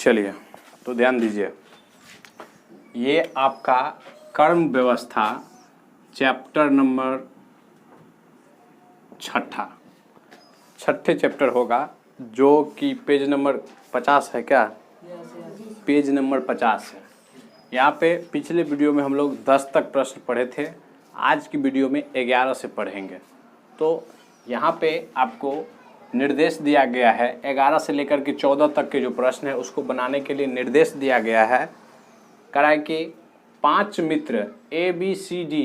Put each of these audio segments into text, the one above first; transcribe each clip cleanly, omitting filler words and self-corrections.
चलिए तो ध्यान दीजिए, ये आपका कर्म व्यवस्था चैप्टर नंबर छठे चैप्टर होगा, जो कि पेज नंबर 50 है। क्या पेज नंबर 50 है। यहाँ पे पिछले वीडियो में हम लोग 10 तक प्रश्न पढ़े थे, आज की वीडियो में 11 से पढ़ेंगे। तो यहाँ पे आपको निर्देश दिया गया है 11 से लेकर के 14 तक के जो प्रश्न है उसको बनाने के लिए निर्देश दिया गया है। कराए कि 5 मित्र ABCD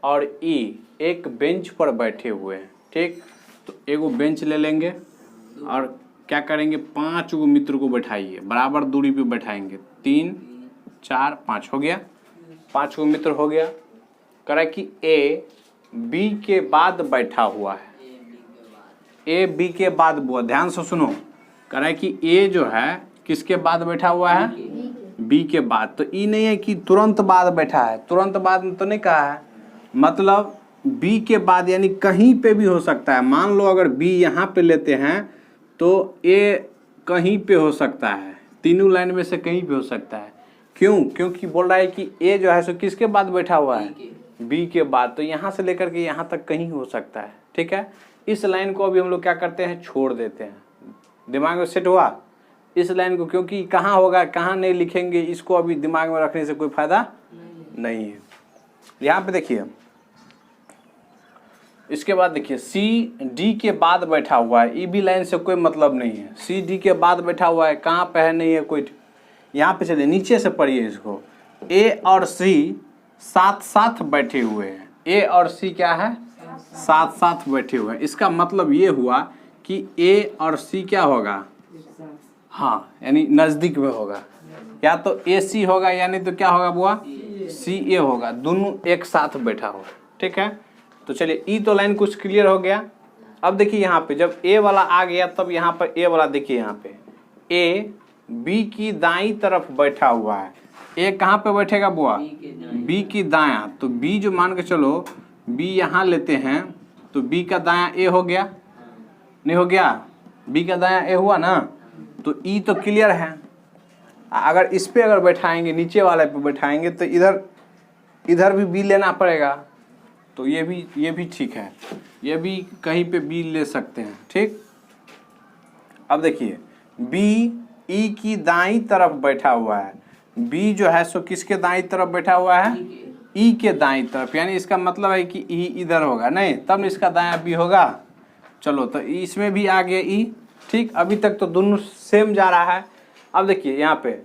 और E एक बेंच पर बैठे हुए हैं। ठीक, तो एगो बेंच ले लेंगे और क्या करेंगे, 5 गो मित्र को बैठाइए, बराबर दूरी पे बैठाएंगे। 3 4 5 हो गया, 5 गो मित्र हो गया। कराए कि A B के बाद बैठा हुआ है, A B के बाद, ध्यान से सुनो। कराए कि A जो है किसके बाद बैठा हुआ है, B के बाद। तो ई नहीं है कि तुरंत बाद बैठा है, तुरंत बाद तो नहीं कहा है, मतलब B के बाद यानी कहीं पे भी हो सकता है। मान लो अगर B यहाँ पे लेते हैं तो A कहीं पे हो सकता है, तीनों लाइन में से कहीं पे हो सकता है। क्यों? क्योंकि बोल रहा है कि A जो है सो किसके बाद बैठा हुआ है, B के बाद। तो यहाँ से लेकर के यहाँ तक कहीं हो सकता है। ठीक है, इस लाइन को अभी हम लोग क्या करते हैं, छोड़ देते हैं। दिमाग में सेट हुआ इस लाइन को, क्योंकि कहाँ होगा कहाँ नहीं लिखेंगे, इसको अभी दिमाग में रखने से कोई फायदा नहीं है। यहाँ पे देखिए, इसके बाद देखिए CD के बाद बैठा हुआ है, E B लाइन से कोई मतलब नहीं है। CD के बाद बैठा हुआ है, कहाँ पे है नहीं है कोई। यहाँ पे चलिए नीचे से पढ़िए इसको। A और C साथ साथ बैठे हुए हैं। A और C क्या है, साथ साथ बैठे हुए हैं। इसका मतलब ये हुआ कि A और C क्या होगा, हाँ यानी नज़दीक में होगा। या तो AC होगा यानी तो क्या होगा बुआ, CA होगा, दोनों एक साथ बैठा होगा। ठीक है, तो चलिए E तो लाइन कुछ क्लियर हो गया। अब देखिए यहाँ पे जब A वाला आ गया तब यहाँ पर A वाला देखिए, यहाँ पे A B की दाईं तरफ बैठा हुआ है। A कहाँ पे बैठेगा बुआ, B की दायां। तो B जो मान के चलो B यहाँ लेते हैं तो B का दायां A हो गया, नहीं हो गया, B का दायां A हुआ ना। तो E तो क्लियर है। अगर इस पे अगर बैठाएंगे, नीचे वाले पे बैठाएंगे तो इधर भी B लेना पड़ेगा। तो ये भी ठीक है, ये भी कहीं पे B ले सकते हैं। ठीक, अब देखिए B E की दाईं तरफ बैठा हुआ है। B जो है सो किसके दाईं तरफ बैठा हुआ है, E के दाईं तरफ, यानी इसका मतलब है कि E इधर होगा, नहीं तब इसका दायां B होगा। चलो तो इसमें भी आ गया E। ठीक, अभी तक तो दोनों सेम जा रहा है। अब देखिए यहाँ पे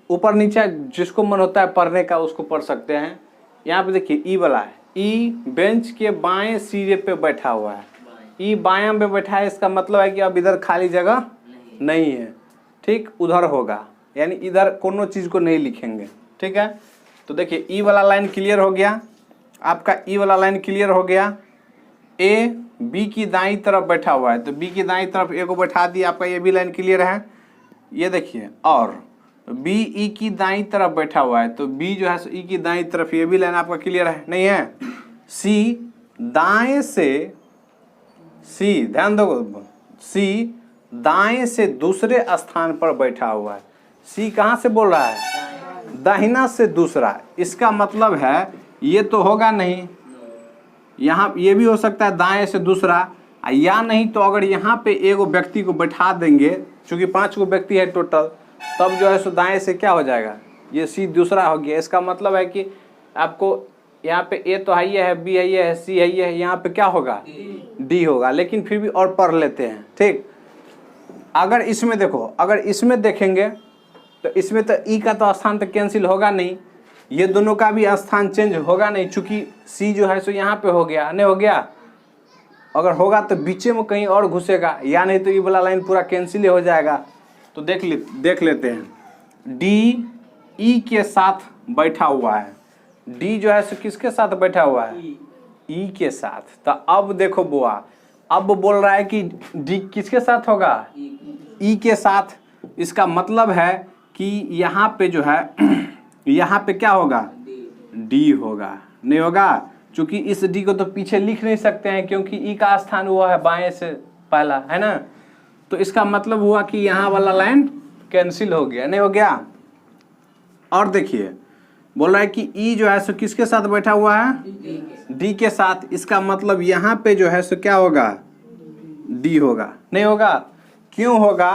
ऊपर नीचे जिसको मन होता है पढ़ने का उसको पढ़ सकते हैं। यहाँ पे देखिए E वाला है, E बेंच के बाएं सिरे पे बैठा हुआ है। E बायां पे बैठा है, इसका मतलब है कि अब इधर खाली जगह नहीं है। ठीक, उधर होगा, यानी इधर कोनो चीज़ को नहीं लिखेंगे। ठीक है, तो देखिए E वाला लाइन क्लियर हो गया, आपका E वाला लाइन क्लियर हो गया। A B की दाईं तरफ बैठा हुआ है, तो B की दाईं तरफ A को बैठा दिया, आपका ये भी लाइन क्लियर है। ये देखिए, और B E की दाईं तरफ बैठा हुआ है, तो B जो है E की दाईं तरफ, ये भी लाइन आपका क्लियर है, नहीं है। C दाएं से, C ध्यान दो, C दाएं से दूसरे स्थान पर बैठा हुआ है। C कहाँ से बोल रहा है, दाहिना से दूसरा। इसका मतलब है ये तो होगा नहीं, यहाँ ये भी हो सकता है दाएं से दूसरा, या नहीं तो अगर यहाँ पे एगो व्यक्ति को बैठा देंगे, चूंकि 5 गो व्यक्ति है टोटल, तब जो है सो दाएं से क्या हो जाएगा, ये C दूसरा हो गया। इसका मतलब है कि आपको यहाँ पे A तो है, B है, C है, यहाँ पे क्या होगा, D होगा। लेकिन फिर भी और पढ़ लेते हैं। ठीक, अगर इसमें देखो, अगर इसमें देखेंगे तो इसमें तो E का तो स्थान तो कैंसिल होगा नहीं, ये दोनों का भी स्थान चेंज होगा नहीं, चूंकि C जो है सो यहाँ पे हो गया, नहीं हो गया। अगर होगा तो बीचे में कहीं और घुसेगा, या नहीं तो ये वाला लाइन पूरा कैंसिल हो जाएगा। तो देख लेते हैं। D E के साथ बैठा हुआ है, D जो है सो किसके साथ बैठा हुआ है, E के साथ। तो अब देखो बुआ, अब बोल रहा है कि D किसके साथ होगा, E के साथ। इसका मतलब है कि यहाँ पे जो है यहाँ पे क्या होगा, D होगा, नहीं होगा, चूंकि इस D को तो पीछे लिख नहीं सकते हैं क्योंकि E का स्थान हुआ है बाएं से पहला, है ना। तो इसका मतलब हुआ कि यहाँ वाला लाइन कैंसिल हो गया, नहीं हो गया। और देखिए बोल रहा है कि ई जो है सो किसके साथ बैठा हुआ है, डी के साथ। इसका मतलब यहाँ पे जो है सो क्या होगा, डी होगा, नहीं होगा। क्यों होगा,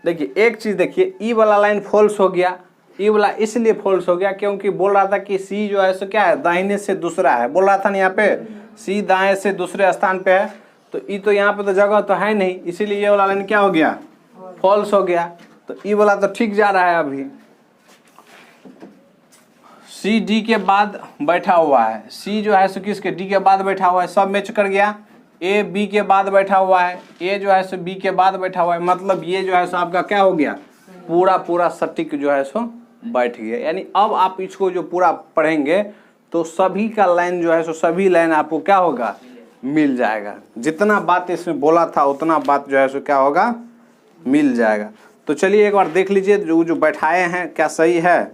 देखिए एक चीज देखिए, ई वाला लाइन फॉल्स हो गया। ई वाला इसलिए फॉल्स हो गया क्योंकि बोल रहा था कि सी जो है सो क्या है, दाहिने से दूसरा है, बोल रहा था ना यहाँ पे सी दाएं से दूसरे स्थान पे है। तो ई तो यहाँ पे तो जगह तो है नहीं, इसीलिए ये वाला लाइन क्या हो गया, फॉल्स हो गया। तो ई वाला तो ठीक जा रहा है। अभी सी डी के बाद बैठा हुआ है, सी जो है सो किसके, डी के बाद बैठा हुआ है, सब मैच कर गया। ए बी के बाद बैठा हुआ है, ए जो है सो बी के बाद बैठा हुआ है, मतलब ये जो है सो आपका क्या हो गया, पूरा सटीक जो है सो बैठ गया। यानी अब आप इसको जो पूरा पढ़ेंगे तो सभी का लाइन जो है सो सभी लाइन आपको क्या होगा, मिल जाएगा। जितना बात इसमें बोला था उतना बात जो है सो क्या होगा, मिल जाएगा। तो चलिए एक बार देख लीजिए जो बैठाए हैं क्या सही है,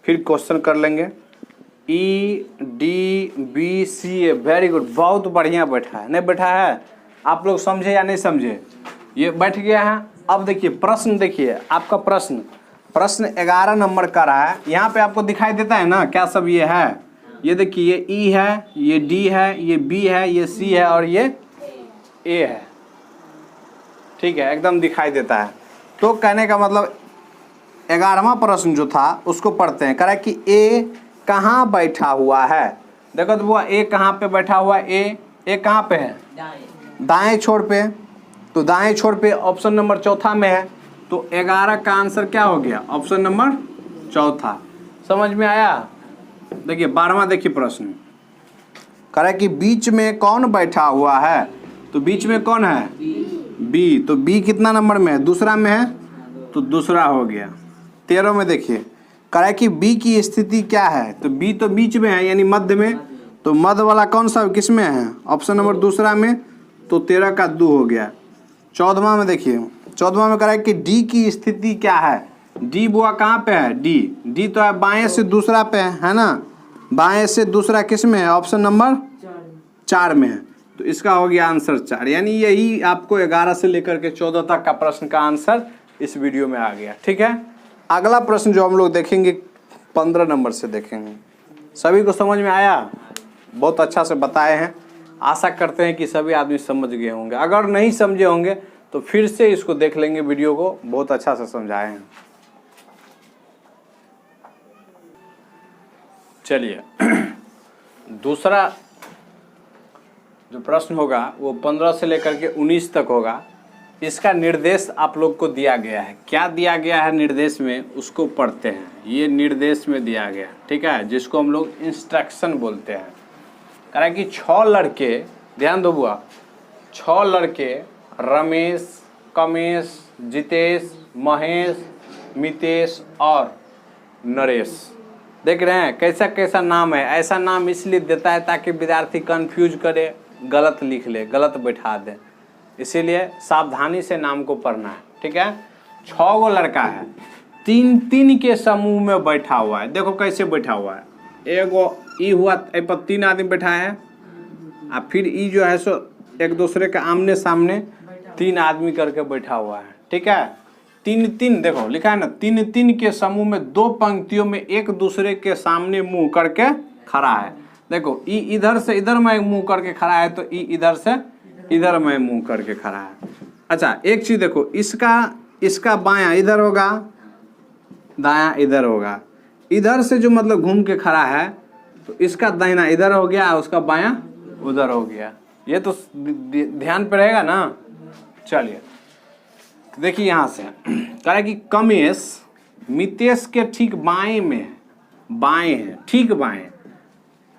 फिर क्वेश्चन कर लेंगे। ई डी बी सी ए, वेरी गुड, बहुत बढ़िया बैठा है, नहीं बैठा है, आप लोग समझे या नहीं समझे, ये बैठ गया है। अब देखिए प्रश्न, देखिए आपका प्रश्न 11 नंबर का रहा है। यहाँ पे आपको दिखाई देता है ना क्या सब ये है, ये देखिए ये ई है, ये डी है, ये बी है, ये सी है और ये ए है, ठीक है, एकदम दिखाई देता है। तो कहने का मतलब 11वां प्रश्न जो था उसको पढ़ते हैं। कह रहा है कि ए कहाँ बैठा हुआ है। देखो तो वो ए कहाँ पे बैठा हुआ है, ए कहाँ पे है, दाएं छोर पे। तो दाएं छोर पे ऑप्शन नंबर चौथा में है। तो 11 का आंसर क्या हो गया, ऑप्शन नंबर चौथा। समझ में आया। देखिए 12वां देखिए प्रश्न, कह रहा है कि बीच में कौन बैठा हुआ है। तो बीच में कौन है, बी। तो बी कितना नंबर में है, दूसरा में है, तो दूसरा हो गया। 13 में देखिए, कह रहा है कि बी की स्थिति क्या है। तो बी तो बीच में है यानी मध्य में। तो मध्य वाला कौन सा किस में है, ऑप्शन नंबर दूसरा में। तो 13 का 2 हो गया। 14वां में देखिए, 14वां में कह रहा है कि डी की स्थिति क्या है। डी बुआ कहाँ पे है, डी तो है बाएं से दूसरा पे है ना, बाएं से दूसरा किस में है, ऑप्शन नंबर 4 में है। तो इसका हो गया आंसर 4। यानी यही आपको 11 से लेकर के 14 तक का प्रश्न का आंसर इस वीडियो में आ गया। ठीक है, अगला प्रश्न जो हम लोग देखेंगे 15 नंबर से देखेंगे। सभी को समझ में आया, बहुत अच्छा से बताए हैं। आशा करते हैं कि सभी आदमी समझ गए होंगे। अगर नहीं समझे होंगे तो फिर से इसको देख लेंगे, वीडियो को बहुत अच्छा से समझाए हैं। चलिए दूसरा जो प्रश्न होगा वो 15 से लेकर के 19 तक होगा। इसका निर्देश आप लोग को दिया गया है। क्या दिया गया है निर्देश में, उसको पढ़ते हैं। ये निर्देश में दिया गया, ठीक है, जिसको हम लोग इंस्ट्रक्शन बोलते हैं। कह रहा है कि 6 लड़के, ध्यान दो बुआ, 6 लड़के रमेश, कमेश, जितेश, महेश, मितेश और नरेश। देख रहे हैं कैसा कैसा नाम है। ऐसा नाम इसलिए देता है ताकि विद्यार्थी कंफ्यूज करे, गलत लिख ले, गलत बैठा दे। इसीलिए सावधानी से नाम को पढ़ना है। ठीक है, 6 गो लड़का है, 3-3 के समूह में बैठा हुआ है। देखो कैसे बैठा हुआ है, एगो ई हुआ पर 3 आदमी बैठा है, और फिर ई जो है सो एक दूसरे के आमने सामने 3 आदमी करके बैठा हुआ है। ठीक है, 3-3 देखो लिखा है ना, 3-3 के समूह में 2 पंक्तियों में एक दूसरे के सामने मुंह करके खड़ा है। देखो ई इधर से इधर में मुंह करके खड़ा है, तो ई इधर से इधर में मुंह करके खड़ा है। अच्छा एक चीज देखो, इसका बायां इधर होगा, दायां इधर होगा। इधर से जो मतलब घूम के खड़ा है तो इसका दाहिना इधर हो गया, उसका बायां उधर हो गया। ये तो ध्यान पे रहेगा ना। चलिए देखिए यहाँ से कह रहा है कि कमेश मितेश के ठीक बाएं में है, बाएं है, ठीक बाएं।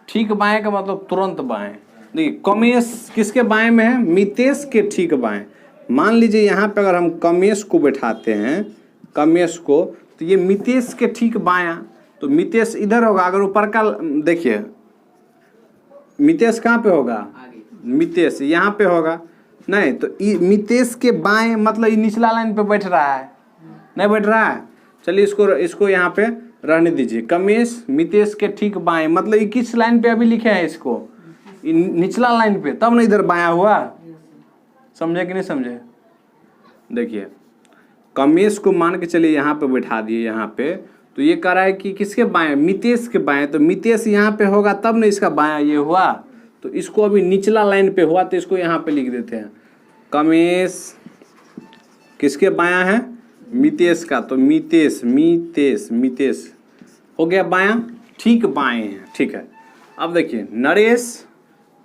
ठीक बाएं का मतलब तुरंत बाएं। देखिए कमेश किसके बाएं में है, मितेश के ठीक बाएं। मान लीजिए यहाँ पे अगर हम कमेश को बैठाते हैं, कमेश को, तो ये मितेश के ठीक बायां, तो मितेश इधर होगा। अगर ऊपर का देखिए, मितेश कहाँ पे होगा, मितेश यहाँ पे होगा, नहीं तो मितेश के बाएं मतलब ये निचला लाइन पे बैठ रहा है, नहीं बैठ रहा है। चलिए इसको यहाँ पे रहने दीजिए। कमेश मितेश के ठीक बाएं मतलब ये किस लाइन पे अभी लिखे हैं, इसको निचला लाइन पे, तब ना इधर बायां हुआ। समझे कि नहीं समझे। देखिए कमेश को मान के चलिए यहाँ पे बैठा दिए यहाँ पे, तो ये कह रहा है कि किसके बाएं, मितेश के बाएं, तो मितेश यहाँ पे होगा तब ना इसका बायां ये हुआ, तो इसको अभी निचला लाइन पे हुआ तो इसको यहाँ पे लिख देते हैं। कमेश किसके बायां है, मितेश का, तो मितेश मितेश मितेश हो गया बायां, ठीक बाएं हैं, ठीक है। अब देखिए नरेश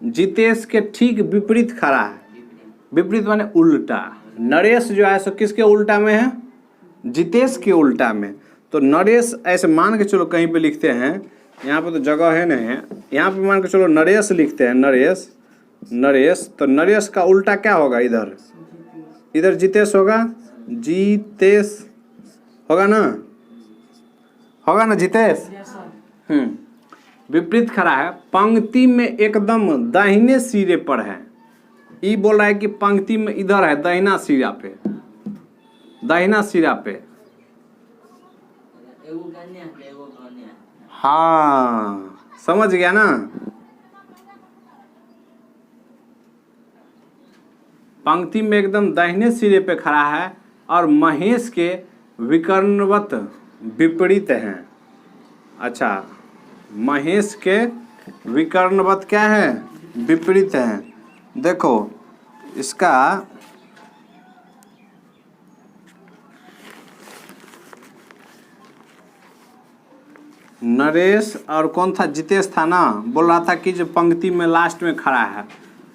जितेश के ठीक विपरीत खड़ा है, विपरीत माने उल्टा। नरेश जो है सो किसके उल्टा में है, जितेश के उल्टा में, तो नरेश ऐसे मान के चलो कहीं पे लिखते हैं, यहाँ पे तो जगह है नहीं है, यहाँ पे मान के चलो नरेश लिखते हैं, नरेश नरेश, तो नरेश का उल्टा क्या होगा, इधर इधर जितेश होगा, जितेश होगा ना, होगा ना जितेश। विपरीत खड़ा है, पंक्ति में एकदम दाहिने सिरे पर है। ये बोल रहा है कि पंक्ति में इधर है, दाहिना सिरा पे, दाहिना सिरा पे। हाँ समझ गया ना, पंक्ति में एकदम दाहिने सिरे पे खड़ा है और महेश के विकर्णवत विपरीत हैं। अच्छा, महेश के विकर्णवत क्या है, विपरीत हैं। देखो इसका नरेश और कौन था, जितेश था ना, बोल रहा था कि जो पंक्ति में लास्ट में खड़ा है,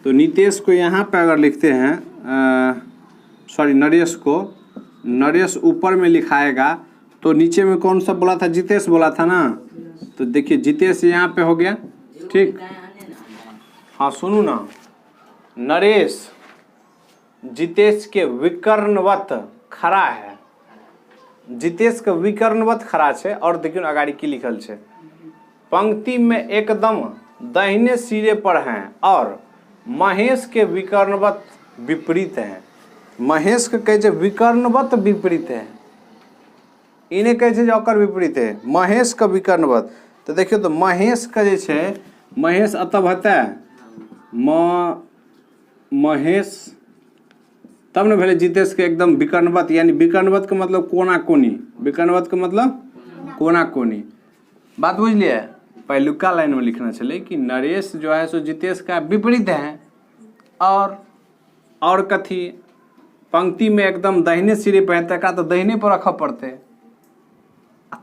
तो नितेश को यहाँ पे अगर लिखते हैं, सॉरी नरेश को, नरेश ऊपर में लिखाएगा तो नीचे में कौन सा बोला था, जितेश बोला था ना, तो देखिए जितेश यहाँ पे हो गया, ठीक। हाँ सुनो ना, नरेश जितेश के विकर्णवत खड़ा है, जितेश के विकर्णवत खड़ा है, और देखियो अगाड़ी की लिखल है, पंक्ति में एकदम दाहिने सिरे पर हैं और महेश के विकर्णवत विपरीत हैं। महेश के कहे विकर्णवत विपरीत है, इन्हें कहे ओकर विपरीत है, महेश का विकर्णवत। तो देखियो तो महेश का जे महेश अतः होता है महेश, तब न भेले जितेश के एकदम विकर्णवत, यानी विकर्णवत का मतलब कोना कोनी, विकर्णवत का मतलब कोना कोनी। बात बुझ लिया, पहलुका लाइन में लिखना चले कि नरेश जो है सो जितेश का विपरीत है, और कथी, पंक्ति में एकदम दाहिने सिरे पे है, तक तो दाहिने पर रखा पड़ते।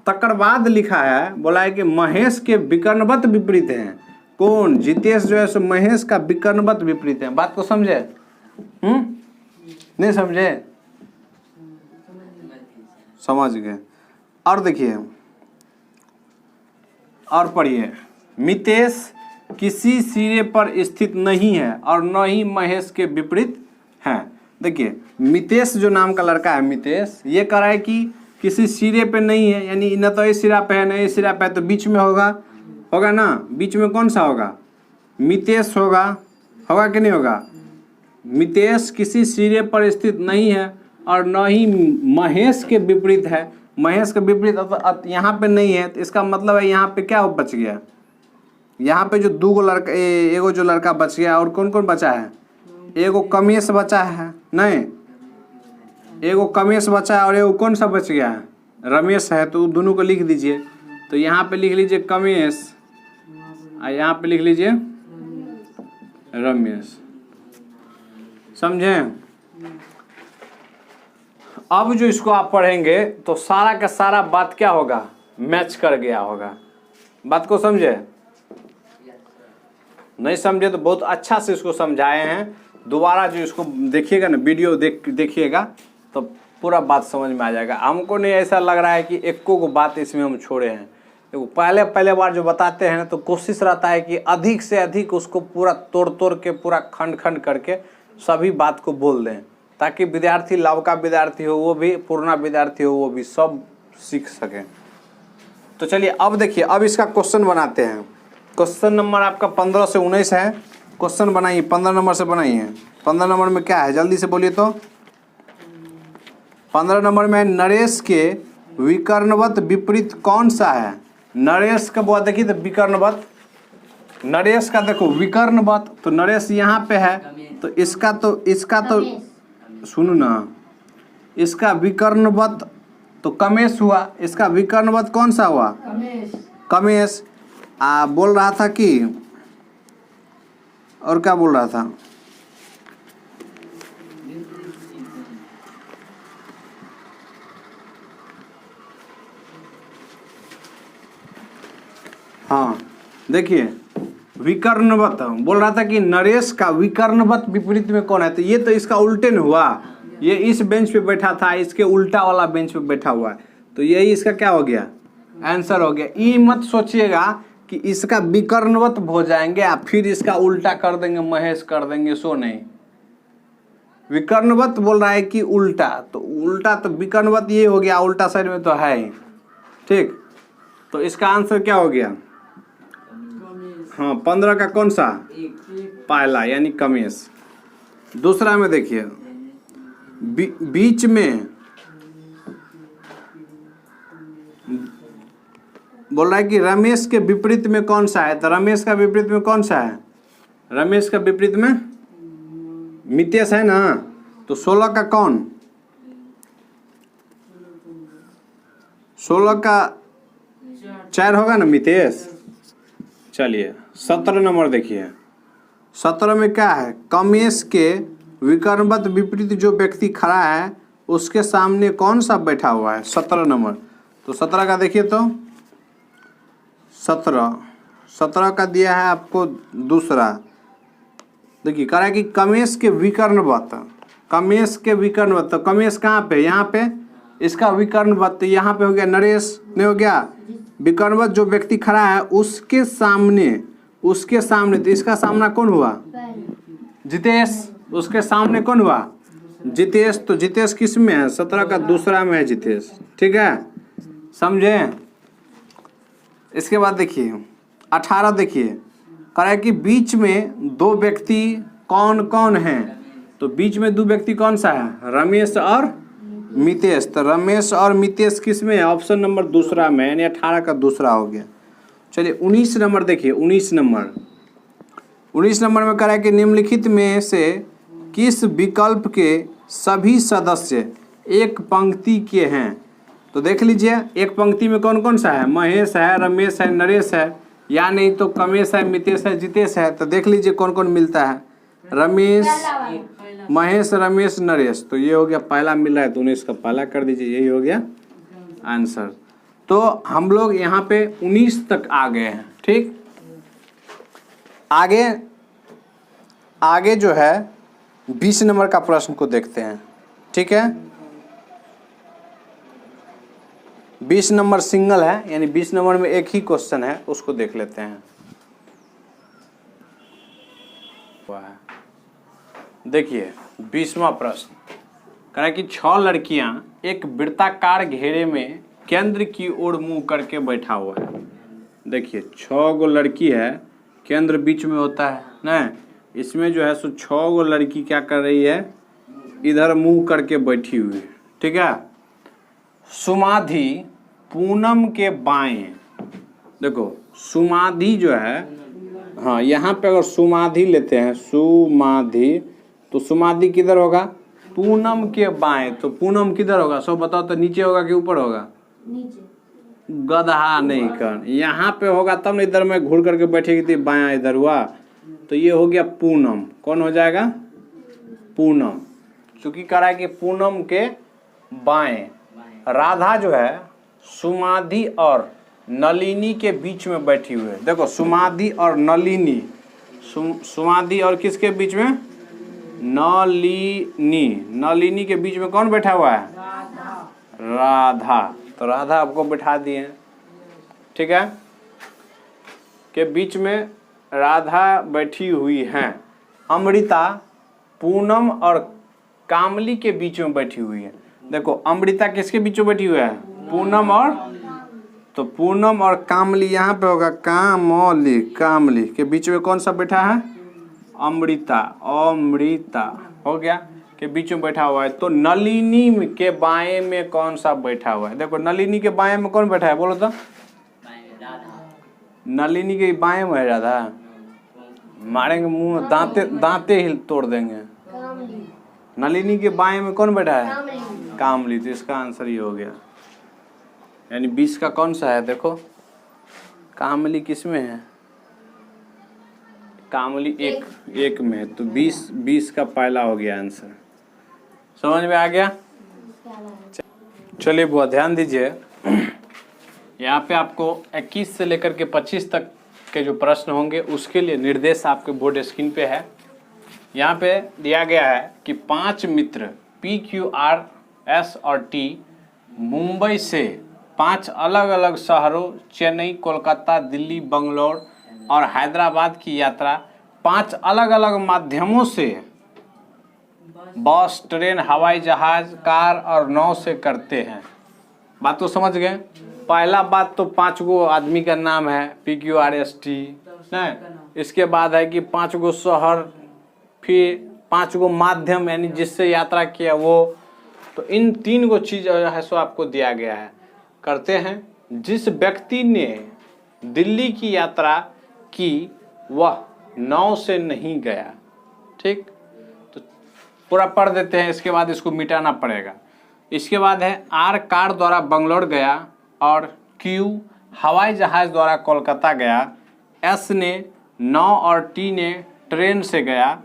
तकर बाद लिखा है, बोला है कि महेश के विकर्णवत विपरीत हैं। कौन, जितेश जो है सो महेश का विकर्णवत विपरीत है। बात को समझे, नहीं समझे, समझ गए। और देखिए और पढ़िए, मितेश किसी सिरे पर स्थित नहीं है और न ही महेश के विपरीत है। देखिए मितेश जो नाम का लड़का है, मितेश, ये कह रहा है कि किसी सिरे पे नहीं है, यानी न तो इस सिरा पे है न इस सिरा पे है, तो बीच में होगा ना, बीच में कौन सा होगा, मितेश होगा कि नहीं होगा। मितेश किसी सिरे पर स्थित नहीं है और न ही महेश के विपरीत है। महेश के विपरीत यहाँ पे नहीं है, तो इसका मतलब है यहाँ पे क्या बच गया, यहाँ पे जो दो लड़का, एगो जो लड़का बच गया, और कौन कौन बचा है, एगो कमेश बचा है, नहीं एगो कमेश बचा है, और एगो कौन सा बच गया है, रमेश है, तो दोनों को लिख दीजिए। तो यहाँ पे लिख लीजिए कमेश और यहाँ पे लिख लीजिए रमेश, समझे। अब जो इसको आप पढ़ेंगे तो सारा का सारा बात क्या होगा, मैच कर गया होगा। बात को समझे, नहीं समझे तो बहुत अच्छा से इसको समझाए हैं। दोबारा जो इसको देखिएगा ना, वीडियो देखिएगा तो पूरा बात समझ में आ जाएगा। हमको नहीं ऐसा लग रहा है कि एको को बात इसमें हम छोड़े हैं। देखो पहले बार जो बताते हैं तो कोशिश रहता है कि अधिक से अधिक उसको पूरा तोड़ के, पूरा खंड करके सभी बात को बोल दें, ताकि विद्यार्थी, लवका विद्यार्थी हो वो भी, पूर्णा विद्यार्थी हो वो भी, सब सीख सकें। तो चलिए अब देखिए, अब इसका क्वेश्चन बनाते हैं। क्वेश्चन नंबर आपका 15 से 19 है। क्वेश्चन बनाइए, 15 नंबर से बनाइए। 15 नंबर में क्या है, जल्दी से बोलिए तो। 15 नंबर में नरेश के विकर्णवत विपरीत कौन सा है। नरेश का बोला, देखिए तो विकर्णवत, नरेश का देखो विकर्णवत, तो नरेश यहाँ पे है, तो इसका तो सुनो ना, इसका विकर्णवत तो कमेश हुआ, इसका विकर्णवत कौन सा हुआ? कमेश। बोल रहा था कि और क्या बोल रहा था? हाँ देखिए, विकर्णवत बोल रहा था कि नरेश का विकर्णवत विपरीत में कौन है? तो ये तो इसका उल्टे न हुआ, ये इस बेंच पे बैठा था, इसके उल्टा वाला बेंच पे बैठा हुआ है, तो यही इसका क्या हो गया? आंसर हो गया। ये मत सोचिएगा कि इसका विकर्णवत हो जाएंगे आप फिर इसका उल्टा कर देंगे, महेश कर देंगे, सो नहीं। विकर्णवत बोल रहा है कि उल्टा, तो उल्टा तो विकर्णवत ये हो गया, उल्टा साइड में तो है ही, ठीक। तो इसका आंसर क्या हो गया? हाँ 15 का कौन सा? पहला यानी कमेश। दूसरा में देखिए, बीच में बोल रहा है कि रमेश के विपरीत में कौन सा है? तो रमेश का विपरीत में कौन सा है? रमेश का विपरीत में मितेश है ना, तो 16 का कौन? 16 का 4 होगा ना मितेश। चलिए 17 नंबर देखिए, 17 में क्या है? कमेश के विकर्णवत विपरीत जो व्यक्ति खड़ा है उसके सामने कौन सा बैठा हुआ है? 17 नंबर। तो 17 का देखिए, तो 17 का दिया है आपको दूसरा। देखिए कह रहा है कि कमेश के विकर्णवत, कमेश के विकर्णवत, तो कमेश कहाँ पे? यहाँ पे इसका विकर्णवत, तो यहाँ पे हो गया नरेश, नहीं हो गया? विकर्णवत जो व्यक्ति खड़ा है उसके सामने, तो इसका सामना कौन हुआ? जितेश। उसके सामने कौन हुआ? जितेश। तो जितेश किस में है? 17 का दूसरा में है जितेश, ठीक है, समझे? इसके बाद देखिए 18 देखिए, कह रहा है कि बीच में दो व्यक्ति कौन कौन हैं? तो बीच में दो व्यक्ति कौन सा है? रमेश और मितेश। तो रमेश और मितेश किस में है? ऑप्शन नंबर दूसरा में, यानी 18 का दूसरा हो गया। चलिए 19 नंबर देखिए, 19 नंबर में कह रहा है कि निम्नलिखित में से किस विकल्प के सभी सदस्य एक पंक्ति के हैं? तो देख लीजिए, एक पंक्ति में कौन कौन सा है? महेश है, रमेश है, नरेश है, या नहीं तो कमेश है, मितेश है, जितेश है। तो देख लीजिए कौन कौन मिलता है? रमेश, महेश, रमेश, नरेश। तो ये हो गया पहला मिल रहा है, तो 19 का पहला कर दीजिए, यही हो गया आंसर। तो हम लोग यहाँ पे 19 तक आ गए हैं, ठीक। आगे जो है 20 नंबर का प्रश्न को देखते हैं, ठीक है। 20 नंबर सिंगल है, यानी 20 नंबर में एक ही क्वेश्चन है, उसको देख लेते हैं। देखिए 20वां प्रश्न कह रहा है कि 6 लड़कियां एक वृत्ताकार घेरे में केंद्र की ओर मुंह करके बैठा हुआ है। देखिए 6 गो लड़की है, केंद्र बीच में होता है ना, इसमें जो है सो 6 गो लड़की क्या कर रही है? इधर मुंह करके बैठी हुई है, ठीक है। सुमाधि पूनम के बाएं, देखो सुमाधि जो है, हाँ यहाँ पे अगर सुमाधि लेते हैं, सुमाधि, तो सुमाधि किधर होगा? पूनम के बाएं। तो पूनम किधर होगा? सब बताओ तो, नीचे होगा कि ऊपर होगा? नीचे। गधा नहीं कर, यहाँ पे होगा तब ना, इधर में घूर करके बैठेगी थी, बायां इधर हुआ, तो ये हो गया पूनम। कौन हो जाएगा? पूनम। चूंकि कह रहा है कि पूनम के बाएं। राधा जो है सुमाधि और नलिनी के बीच में बैठी हुई है। देखो सुमाधि और नलिनी, सुमाधि और किसके बीच में? नलिनी के बीच में कौन बैठा हुआ है? राधा। तो राधा आपको बैठा दिए, ठीक है, के बीच में राधा बैठी हुई हैं। अमृता पूनम और कामली के बीच में बैठी हुई है। देखो अमृता किसके बीच में बैठी हुई है? पूनम और, तो पूनम और कामली यहाँ पे होगा कामली, कामली के बीच में कौन सा बैठा है? अमृता। अमृता हो गया, के बीच में बैठा हुआ है। तो नलिनी के बाएं में कौन सा बैठा हुआ है? देखो नलिनी के बाएं में कौन बैठा है? बोलो तो। नलिनी के बाएं में है राधा। मारेंगे मुंह, दांते ही तोड़ देंगे। नलिनी के बाएं में कौन बैठा है? कामली, तो इसका आंसर ये हो गया। यानी 20 का कौन सा है, देखो कामली किस में है, कामली एक में है, तो 20 का पहला हो गया आंसर। समझ में आ गया? चलिए बुआ ध्यान दीजिए, यहाँ पे आपको 21 से लेकर के 25 तक के जो प्रश्न होंगे उसके लिए निर्देश आपके बोर्ड स्क्रीन पे है। यहाँ पे दिया गया है कि 5 मित्र PQRS और T मुंबई से 5 अलग अलग शहरों चेन्नई, कोलकाता, दिल्ली, बंगलोर और हैदराबाद की यात्रा 5 अलग अलग माध्यमों से बस, ट्रेन, हवाई जहाज, कार और नाव से करते हैं। बात तो समझ गए? पहला बात तो 5 गो आदमी का नाम है PQRST, नहीं, इसके बाद है कि 5 गो शहर, फिर 5 गो माध्यम यानी जिससे यात्रा किया वो। तो इन 3 गो चीज है सो आपको दिया गया है। करते हैं, जिस व्यक्ति ने दिल्ली की यात्रा की वह नाव से नहीं गया। ठीक, तो पूरा पढ़ देते हैं, इसके बाद इसको मिटाना पड़ेगा। इसके बाद है R कार द्वारा बंगलोर गया और Q हवाई जहाज द्वारा कोलकाता गया, S ने नाव और T ने ट्रेन से गया,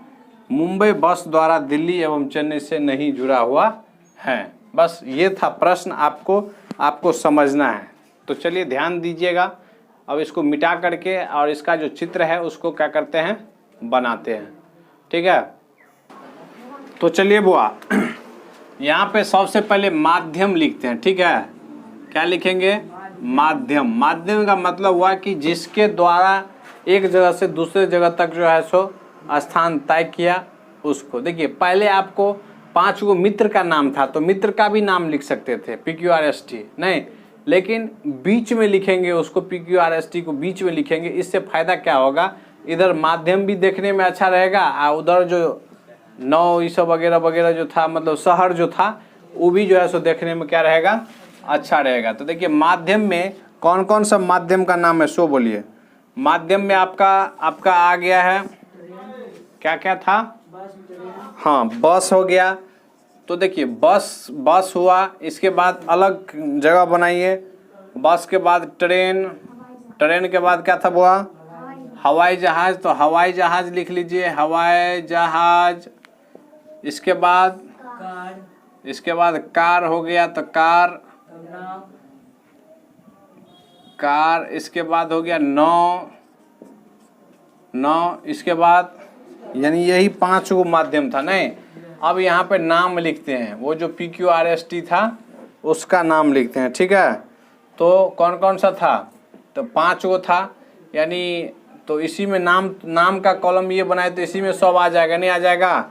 मुंबई बस द्वारा दिल्ली एवं चेन्नई से नहीं जुड़ा हुआ है। बस ये था प्रश्न, आपको समझना है। तो चलिए ध्यान दीजिएगा, अब इसको मिटा करके और इसका जो चित्र है उसको क्या करते हैं, बनाते हैं। ठीक है, तो चलिए बुआ यहाँ पे सबसे पहले माध्यम लिखते हैं। ठीक है, क्या लिखेंगे, माध्यम। माध्यम का मतलब हुआ कि जिसके द्वारा एक जगह से दूसरे जगह तक जो है सो स्थान तय किया उसको। देखिए पहले आपको 5 गो मित्र का नाम था तो मित्र का भी नाम लिख सकते थे PQRST, नहीं, लेकिन बीच में लिखेंगे उसको, PQRST को बीच में लिखेंगे। इससे फायदा क्या होगा, इधर माध्यम भी देखने में अच्छा रहेगा और उधर जो नाव ये सब वगैरह वगैरह जो था, मतलब शहर जो था वो भी जो है सो देखने में क्या रहेगा, अच्छा रहेगा। तो देखिए माध्यम में कौन कौन सा माध्यम का नाम है सो बोलिए। माध्यम में आपका आ गया है, क्या क्या था, हाँ बस हो गया। तो देखिए बस हुआ, इसके बाद अलग जगह बनाइए। बस के बाद ट्रेन के बाद क्या था बुआ, हवाई जहाज, तो हवाई जहाज लिख लीजिए, हवाई जहाज। इसके बाद कार हो गया, तो कार। इसके बाद हो गया नाव। इसके बाद यानी यही 5 गो माध्यम था, नहीं। अब यहाँ पे नाम लिखते हैं, वो जो PQRST था उसका नाम लिखते हैं। ठीक है, तो कौन कौन सा था, तो 5 गो था, यानी तो इसी में नाम का कॉलम ये बनाए तो इसी में सब आ जाएगा, नहीं आ जाएगा।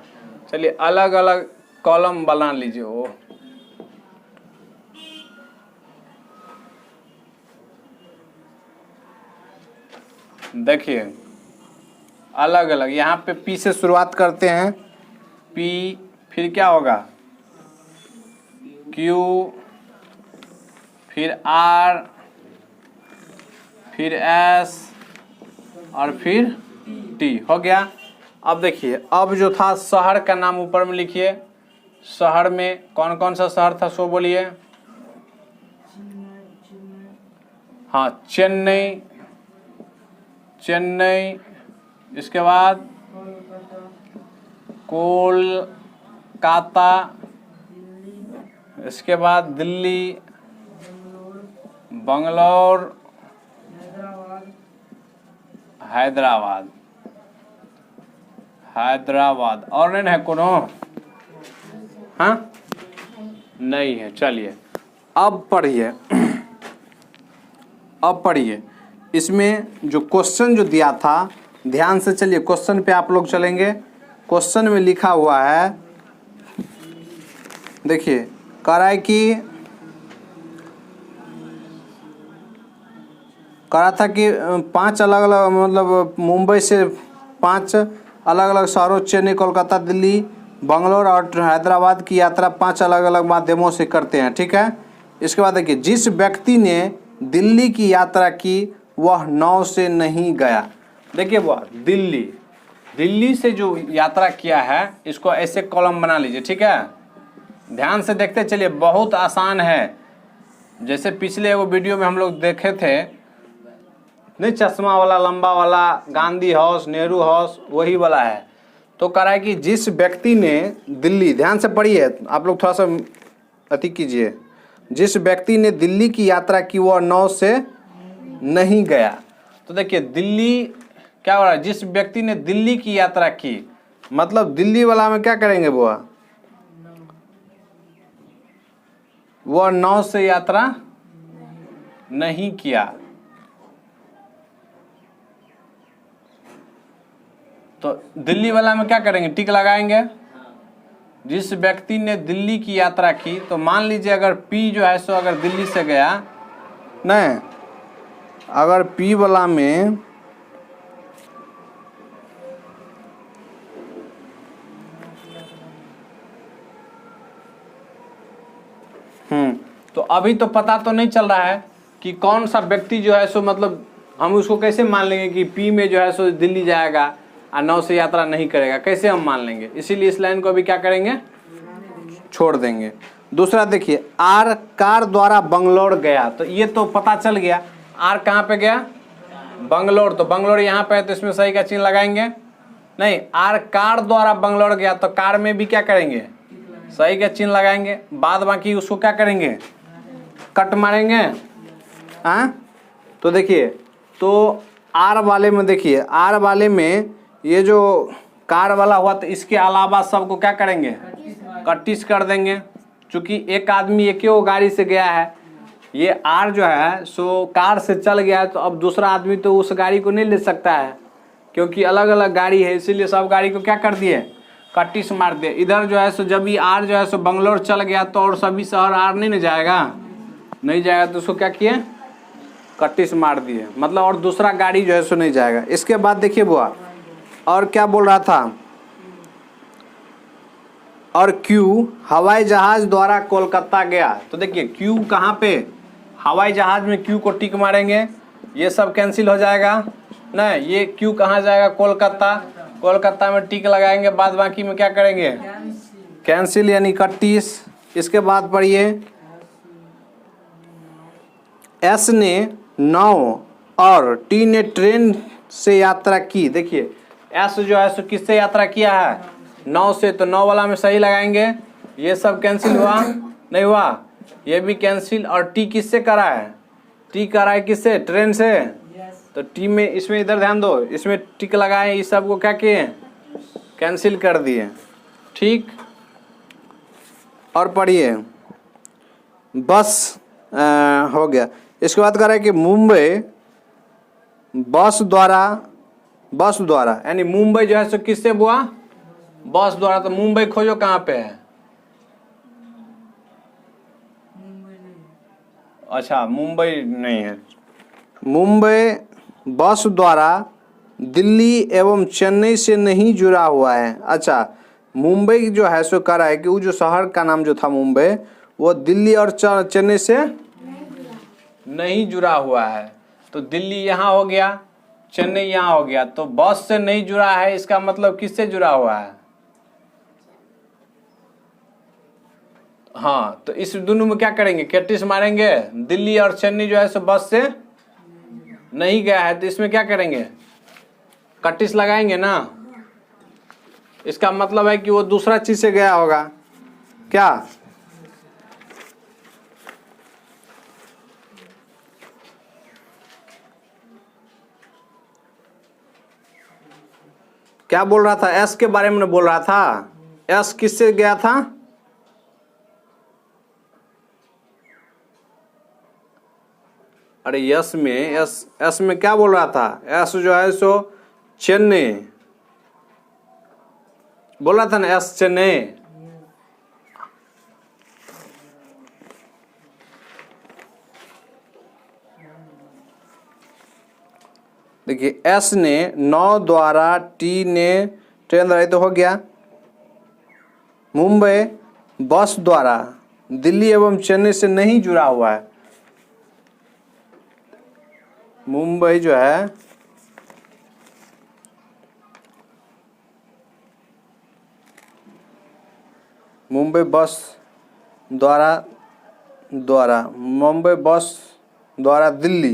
चलिए अलग अलग कॉलम बना लीजिए। वो देखिए अलग अलग, यहाँ पे P से शुरुआत करते हैं, P, फिर क्या होगा Q, फिर R, फिर S और फिर T हो गया। अब देखिए, अब जो था शहर का नाम ऊपर में लिखिए। शहर में कौन कौन सा शहर था सो बोलिए। हाँ चेन्नई, इसके बाद कोलकाता, इसके बाद दिल्ली, बंगलोर, हैदराबाद। और नहीं है कोनो, हाँ नहीं है। चलिए अब पढ़िए, इसमें जो क्वेश्चन जो दिया था, ध्यान से चलिए, क्वेश्चन पे आप लोग चलेंगे। क्वेश्चन में लिखा हुआ है, देखिए कह रहा है कि कहा था कि 5 अलग अलग, मतलब मुंबई से 5 अलग अलग शहरों चेन्नई, कोलकाता, दिल्ली, बंगलोर और हैदराबाद की यात्रा 5 अलग अलग माध्यमों से करते हैं। ठीक है, इसके बाद देखिए, जिस व्यक्ति ने दिल्ली की यात्रा की वह नाव से नहीं गया। देखिए वह दिल्ली से जो यात्रा किया है, इसको ऐसे कॉलम बना लीजिए। ठीक है, ध्यान से देखते चलिए, बहुत आसान है। जैसे पिछले वो वीडियो में हम लोग देखे थे, नहीं, चश्मा वाला लंबा वाला, गांधी हाउस, नेहरू हाउस, वही वाला है। तो कह रहा है कि जिस व्यक्ति ने दिल्ली, ध्यान से पढ़िए आप लोग, थोड़ा सा अति कीजिए, जिस व्यक्ति ने दिल्ली की यात्रा की वह नाव से नहीं गया। तो देखिए दिल्ली क्या हो रहा है, जिस व्यक्ति ने दिल्ली की यात्रा की, मतलब दिल्ली वाला में क्या करेंगे, वह नाव से यात्रा नहीं किया। तो दिल्ली वाला में क्या करेंगे, टिक लगाएंगे। जिस व्यक्ति ने दिल्ली की यात्रा की, तो मान लीजिए अगर पी जो है सो अगर दिल्ली से गया, नहीं, अगर पी वाला में तो अभी तो पता तो नहीं चल रहा है कि कौन सा व्यक्ति जो है सो, मतलब हम उसको कैसे मान लेंगे कि पी में जो है सो दिल्ली जाएगा और नाव से यात्रा नहीं करेगा, कैसे हम मान लेंगे। इसीलिए इस लाइन को अभी क्या करेंगे, छोड़ देंगे। दूसरा देखिए, आर कार द्वारा बंगलौर गया, तो ये तो पता चल गया, आर कहाँ पे गया, बंगलौर। तो बंगलौर यहाँ पे है, तो इसमें सही का चिन्ह लगाएंगे। नहीं, आर कार द्वारा बंगलौर गया, तो कार में भी क्या करेंगे, सही का चिन्ह लगाएंगे। बाद बाकी उसको क्या करेंगे, कट मारेंगे। हाँ, तो देखिए, तो आर वाले में देखिए, आर वाले में ये जो कार वाला हुआ, तो इसके अलावा सबको क्या करेंगे, कटिस कर देंगे। चूंकि एक आदमी एक ही गाड़ी से गया है, ये आर जो है सो कार से चल गया है, तो अब दूसरा आदमी तो उस गाड़ी को नहीं ले सकता है, क्योंकि अलग अलग गाड़ी है। इसीलिए सब गाड़ी को क्या कर दिए, कटिस मार दिए। इधर जो है सो जब ये आर जो है सो बंगलौर चल गया, तो और सभी शहर आर नहीं जाएगा, नहीं जाएगा, तो उसको क्या किए, कटिस मार दिए, मतलब और दूसरा गाड़ी जो है सो नहीं जाएगा। इसके बाद देखिए बुआ, और क्या बोल रहा था, और क्यू हवाई जहाज द्वारा कोलकाता गया। तो देखिए क्यू कहाँ पे, हवाई जहाज में क्यू को टिक मारेंगे, ये सब कैंसिल हो जाएगा। नहीं, ये क्यू कहाँ जाएगा, कोलकाता, कोलकाता में टिक लगाएंगे, बाद बाकी में क्या करेंगे, कैंसिल यानी 31। इसके बाद पढ़िए, एस ने नाव और टी ने ट्रेन से यात्रा की। देखिए एस जो है सो किससे यात्रा किया है, नाव से, तो नाव वाला में सही लगाएंगे। ये सब कैंसिल हुआ, नहीं हुआ, ये भी कैंसिल। और टी किससे करा है, टी करा है किससे, ट्रेन से, तो टी में, इसमें इधर ध्यान दो, इसमें टिक लगाए, इस सब को क्या किए, कैंसिल कर दिए। ठीक, और पढ़िए, बस हो गया। इसके बाद कह रहा है कि मुंबई बस द्वारा यानी मुंबई जो है सो किससे बुआ, बस द्वारा। तो मुंबई खोजो कहाँ पे है, अच्छा मुंबई नहीं है। मुंबई बस द्वारा दिल्ली एवं चेन्नई से नहीं जुड़ा हुआ है। अच्छा, मुंबई जो है सो कह रहा है कि वो जो शहर का नाम जो था मुंबई, वो दिल्ली और चेन्नई से नहीं जुड़ा हुआ है। तो दिल्ली यहाँ हो गया, चेन्नई यहाँ हो गया, तो बस से नहीं जुड़ा है, इसका मतलब किससे जुड़ा हुआ है, हाँ, तो इस दोनों में क्या करेंगे, कैटिस मारेंगे। दिल्ली और चेन्नई जो है सो बस से नहीं गया है, तो इसमें क्या करेंगे, कटिस लगाएंगे ना। इसका मतलब है कि वो दूसरा चीज से गया होगा, क्या, क्या बोल रहा था, एस के बारे में बोल रहा था। एस किससे गया था, अरे यस में, एस में क्या बोल रहा था, एस जो है सो चेन्नई बोल रहा था ना, एस चेन्नई। देखिए एस ने नाव द्वारा, टी ने ट्रेन द्वारा, तो हो गया। मुंबई बस द्वारा दिल्ली एवं चेन्नई से नहीं जुड़ा हुआ है। मुंबई जो है मुंबई बस द्वारा मुंबई बस द्वारा दिल्ली,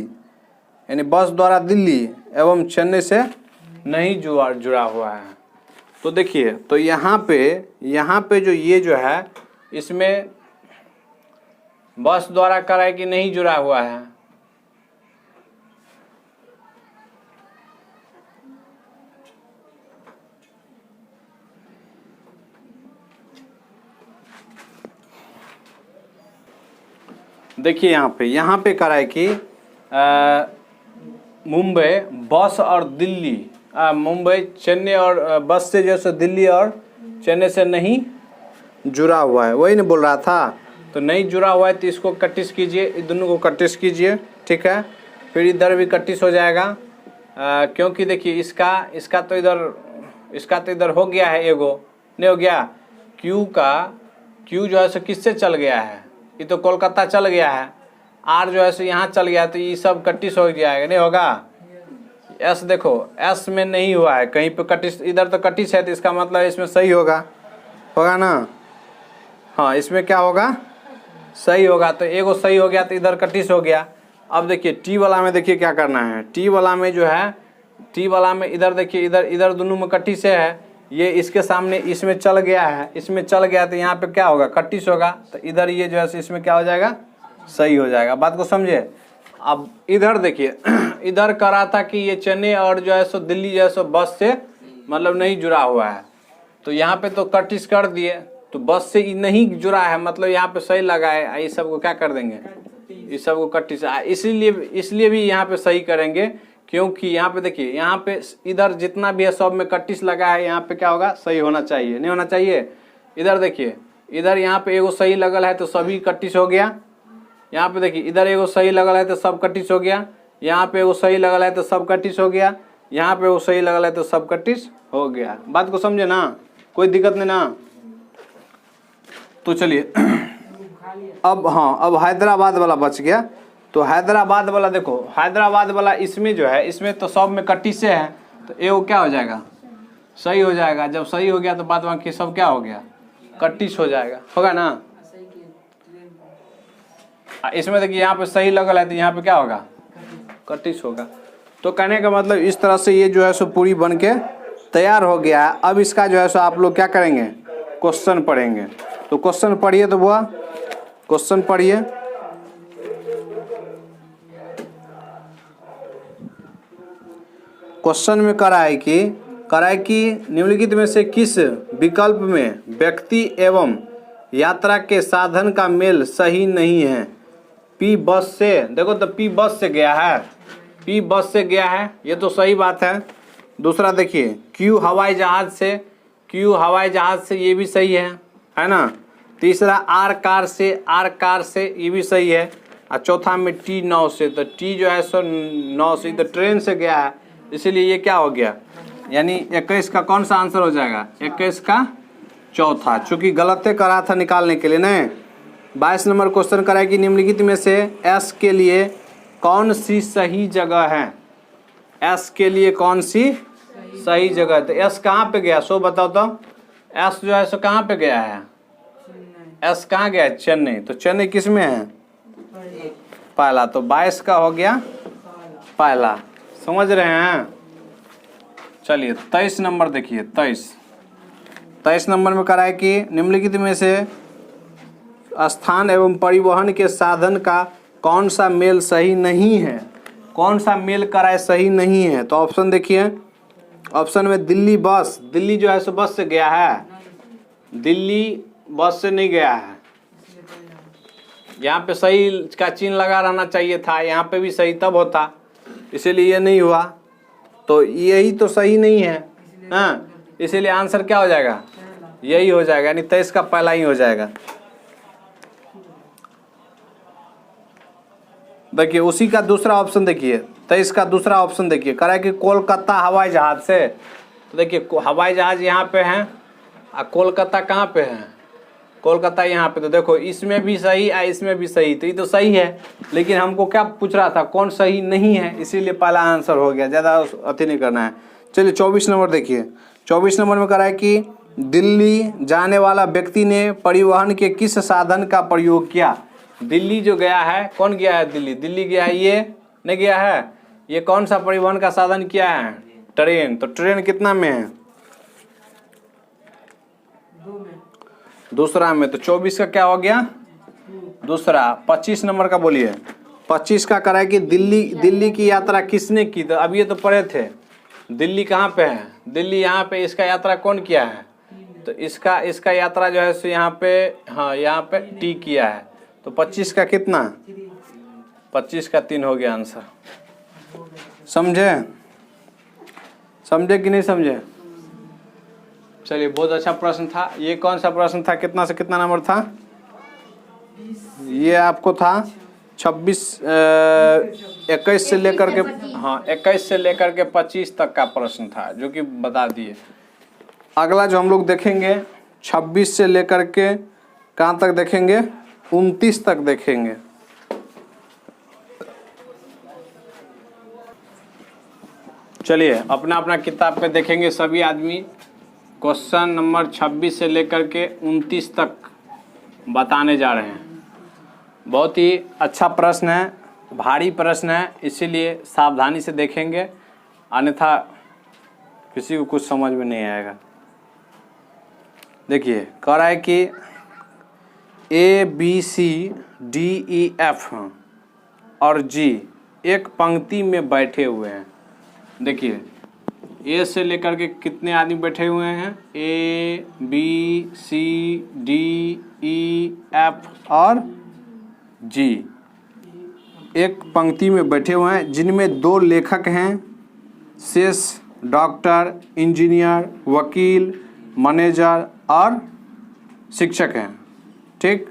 यानी बस द्वारा दिल्ली एवं चेन्नई से नहीं जुड़ा हुआ है। तो देखिए, तो यहाँ पे जो ये जो है इसमें बस द्वारा कराए कि नहीं जुड़ा हुआ है। देखिए यहाँ पे कराए कि मुंबई बस और दिल्ली मुंबई चेन्नई और बस से जैसे दिल्ली और चेन्नई से नहीं जुड़ा हुआ है, वही नहीं बोल रहा था। तो नहीं जुड़ा हुआ है तो इसको कटिस कीजिए, इन दोनों को कटिस कीजिए, ठीक है। फिर इधर भी कटिस हो जाएगा, क्योंकि देखिए इसका तो इधर हो गया है, एगो नहीं हो गया। क्यू जो है सो किससे चल गया है, ये तो कोलकाता चल गया है। आर जो है सो यहाँ चल गया, तो ये सब कटिस हो जाएगा, नहीं होगा। एस देखो, एस में नहीं हुआ है कहीं पे कटिस, इधर तो कटिस है, तो इसका मतलब इसमें सही होगा ना। हाँ, इसमें क्या होगा, सही होगा। तो एगो सही हो गया तो इधर कटिस हो गया। अब देखिए टी वाला में देखिए क्या करना है। टी वाला में जो है, टी वाला में इधर देखिए, इधर दोनों में कटिस है। ये इसके सामने इसमें चल गया है, इसमें चल गया तो यहाँ पे क्या होगा, कटिस होगा। तो इधर ये जो है इसमें क्या हो जाएगा, सही हो जाएगा। बात को समझे। अब इधर देखिए इधर करा था कि ये चेन्नई और जो है सो दिल्ली जो है सो बस से मतलब नहीं जुड़ा हुआ है, तो यहाँ पे तो कटिस कर दिए, तो बस से नहीं जुड़ा है, मतलब यहाँ पे सही लगा है। ये सब को क्या कर देंगे, इस सब को कटिस, इसलिए भी यहाँ पे सही करेंगे, क्योंकि यहाँ पे देखिए, यहाँ पे इधर जितना भी है सब में कटिस लगा है, यहाँ पे क्या होगा, सही होना चाहिए, नहीं होना चाहिए। इधर देखिए, इधर यहाँ पे एगो सही लगल है तो सभी कटिस हो गया। यहाँ पे देखिए, इधर एगो सही लगल है तो सब कटिस हो गया। यहाँ पे एगो सही लगल है तो सब कटिस हो गया। यहाँ पे एगो सही लगल है तो सब कटिस हो गया। बात को समझे ना, कोई दिक्कत नहीं ना। तो चलिए अब हाँ, अब हैदराबाद वाला बच गया। तो हैदराबाद वाला देखो, हैदराबाद वाला इसमें जो है, इसमें तो सब में कटिस है, तो एगो क्या हो जाएगा, सही हो जाएगा। जब सही हो गया तो बाद बाकी सब क्या हो गया, कटिस हो जाएगा, होगा ना। इसमें देखिए यहाँ पे सही लगल है तो यहाँ पे क्या होगा, कटिस होगा। तो कहने का मतलब इस तरह से ये जो है सो पूरी बन के तैयार हो गया है। अब इसका जो है सो आप लोग क्या करेंगे, क्वेश्चन पढ़ेंगे। तो क्वेश्चन पढ़िए, तो बुआ क्वेश्चन पढ़िए। क्वेश्चन में करा है कि निम्नलिखित में से किस विकल्प में व्यक्ति एवं यात्रा के साधन का मेल सही नहीं है। पी बस से, देखो तो पी बस से गया है, पी बस से गया है, ये तो सही बात है। दूसरा देखिए, क्यू हवाई जहाज से, ये भी सही है ना। तीसरा आर कार से, ये भी सही है। और चौथा में टी नाव से, तो टी जो है सो नाव से, तो ट्रेन से गया है, इसीलिए ये क्या हो गया, यानी 21 का कौन सा आंसर हो जाएगा, 21 का चौथा। चूंकि गलत करा था निकालने के लिए नहीं। 22 नंबर क्वेश्चन करा है कि निम्नलिखित में से एस के लिए कौन सी सही जगह है। एस के लिए कौन सी सही जगह है। तो एस कहाँ पे गया, सो बताओ तो। एस जो है सो कहाँ पे गया है, एस कहाँ गया है, चेन्नई। तो चेन्नई किस में है, पहला। तो 22 का हो गया पहला, समझ रहे हैं। चलिए 23 नंबर देखिए, 23 नंबर में करा है कि निम्नलिखित में से स्थान एवं परिवहन के साधन का कौन सा मेल सही नहीं है। कौन सा मेल कराए सही नहीं है। तो ऑप्शन देखिए, ऑप्शन में दिल्ली बस, दिल्ली जो है सो बस से गया है, दिल्ली बस से नहीं गया है। यहाँ पे सही का चिन्ह लगा रहना चाहिए था, यहाँ पे भी सही तब होता, इसीलिए ये नहीं हुआ। तो यही तो सही नहीं है, हाँ, इसीलिए आंसर क्या हो जाएगा, यही हो जाएगा, यानी 23 का पहला ही हो जाएगा। देखिए उसी का दूसरा ऑप्शन देखिए, 23 का दूसरा ऑप्शन देखिए, कह रहा है कि कोलकाता हवाई जहाज से। तो देखिए हवाई जहाज यहाँ पे है और कोलकाता कहाँ पे है, कोलकाता यहाँ पे। तो देखो इसमें भी सही है, इसमें भी सही, तो ये तो सही है, लेकिन हमको क्या पूछ रहा था, कौन सही नहीं है, इसीलिए पहला आंसर हो गया, ज़्यादा अति नहीं करना है। चलिए 24 नंबर देखिए, 24 नंबर में कह रहा है कि दिल्ली जाने वाला व्यक्ति ने परिवहन के किस साधन का प्रयोग किया? दिल्ली जो गया है, कौन गया है दिल्ली? दिल्ली गया है, ये नहीं गया है। ये कौन सा परिवहन का साधन किया है? ट्रेन। तो ट्रेन कितना में है? दूसरा में। तो 24 का क्या हो गया? दूसरा। 25 नंबर का बोलिए। 25 का करा है कि दिल्ली की यात्रा किसने की? तो अब ये तो पढ़े थे। दिल्ली कहाँ पे है? दिल्ली यहाँ पे। इसका यात्रा कौन किया है? तो इसका यात्रा जो है सो यहाँ पे, हाँ यहाँ पे टी किया है। तो 25 का कितना? 25 का 3 हो गया आंसर। समझे? समझे कि नहीं समझे? चलिए, बहुत अच्छा प्रश्न था। ये कौन सा प्रश्न था? कितना से कितना नंबर था? ये आपको था 21 से लेकर के, हाँ 21 से लेकर के 25 तक का प्रश्न था, जो कि बता दिए। अगला जो हम लोग देखेंगे 26 से लेकर के कहाँ तक देखेंगे? 29 तक देखेंगे। चलिए, अपना अपना किताब पे देखेंगे सभी आदमी। क्वेश्चन नंबर 26 से लेकर के 29 तक बताने जा रहे हैं। बहुत ही अच्छा प्रश्न है, भारी प्रश्न है, इसीलिए सावधानी से देखेंगे, अन्यथा किसी को कुछ समझ में नहीं आएगा। देखिए, कह रहा है कि ABCDEF और G एक पंक्ति में बैठे हुए हैं। देखिए, ए से लेकर के कितने आदमी बैठे हुए हैं? ABCDEF और G एक पंक्ति में बैठे हुए हैं, जिनमें 2 लेखक हैं, शेष डॉक्टर, इंजीनियर, वकील, मैनेजर और शिक्षक हैं। ठीक,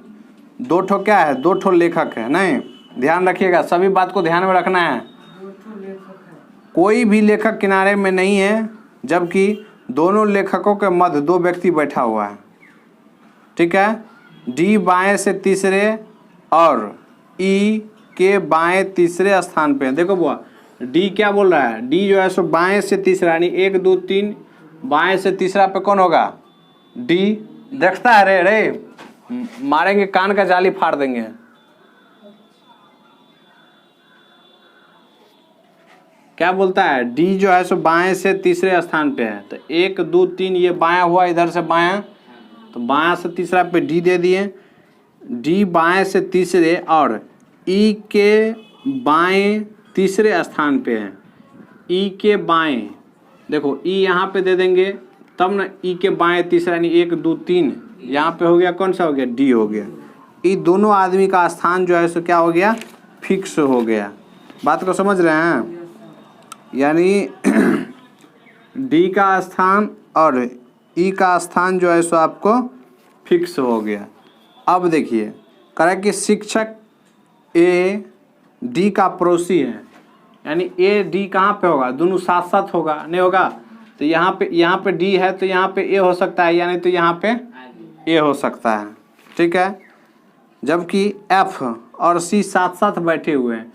2 ठो क्या है? 2 ठो लेखक है। नहीं, ध्यान रखिएगा, सभी बात को ध्यान में रखना है। कोई भी लेखक किनारे में नहीं है, जबकि दोनों लेखकों के मध्य 2 व्यक्ति बैठा हुआ है। ठीक है, डी बाएं से तीसरे और ई के बाएं तीसरे स्थान पे है। देखो बुआ, डी क्या बोल रहा है? डी जो है सो बाएं से तीसरा, यानी 1 2 3 बाएं से तीसरा पे कौन होगा? डी। देखता है रे रे, मारेंगे, कान का जाली फाड़ देंगे। क्या बोलता है? डी जो है सो बाएं से तीसरे स्थान पे है। तो 1 2 3 ये बायां हुआ, इधर से बायां, तो बायां से तीसरा पे डी दे दिए। डी बाएं से तीसरे और ई के बाएं तीसरे स्थान पे है। ई के बाएं, देखो ई यहाँ पे दे देंगे तब ना, ई के बाएं तीसरा, यानी 1 2 3 यहाँ पे हो गया, कौन सा हो गया? डी हो गया। ये दोनों आदमी का स्थान जो है सो क्या हो गया? फिक्स हो गया। बात को समझ रहे हैं? यानी डी का स्थान और ई का स्थान जो है सो आपको फिक्स हो गया। अब देखिए, कह कि शिक्षक ए डी का पड़ोसी है, यानी ए डी कहाँ पे होगा? दोनों साथ साथ होगा, नहीं होगा? तो यहाँ पे डी है, तो यहाँ पे ए हो सकता है, यानी तो यहाँ पे ए हो सकता है। ठीक है, जबकि एफ और सी साथ साथ बैठे हुए हैं।